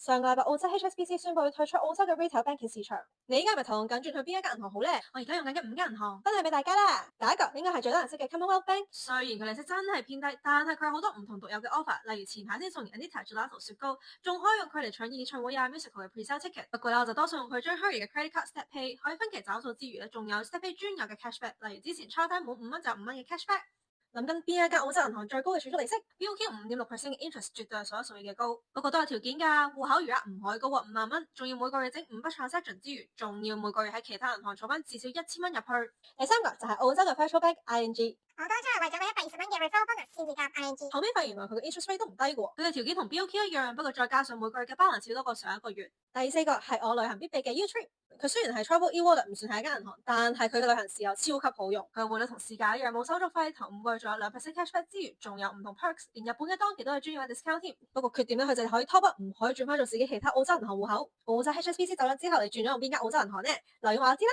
上個禮拜澳洲 HSBC 宣布要退出澳洲嘅 retail banking 市場，你依家係咪討論緊轉去邊一間銀行好呢？我而家用緊嘅5間銀行，分享俾大家啦。第一個應該係最多人識嘅 Commonwealth Bank，雖然佢利息真係偏低，但係佢有好多唔同獨有嘅 offer，例如前排先送完 Anita Gelato 雪糕，仲可以用佢嚟搶演唱會啊 musical 嘅 pre-sale ticket。不過咧，我就多數用佢將 Harry 嘅 credit card Step Pay 可以分期找數之餘咧，仲有 Step Pay 專有嘅 cashback，例如之前抄單滿5蚊就5蚊嘅 cashback。諗緊邊一間澳洲銀行最高嘅儲蓄利息 BOQ 5.6% 嘅 interest 絕對係數一數二嘅高，不過都有條件㗎，戶口餘額唔可以高過5萬蚊，仲要每個月整5筆 transaction 之餘，仲要每個月喺其他銀行儲翻至少1000蚊入去。第三個就係澳洲嘅 Virtual Bank ING，我當初係為咗嗰120蚊嘅 referral bonus 先至加 ING，後尾發現原來佢嘅 interest rate 都唔低嘅喎。佢嘅條件同 BOQ 一樣，不過再加上每個月嘅 balance 少多過上一個月。第四個係我旅行必備嘅 U-Trip，佢雖然係 Travel E-Wallet 唔算係一間銀行，但係佢嘅旅行時又超級好用。佢嘅匯率同市價一樣冇收續費，頭5個月仲有2% cashback 之餘，仲有唔同 perks，連日本嘅當期都係專用嘅 discount 添。不過缺點咧，佢就係可以 top up，唔可以轉翻做自己其他澳洲銀行戶口。澳洲 HSBC 走咗之後，你轉咗用邊間澳洲銀行呢？留言話我知啦。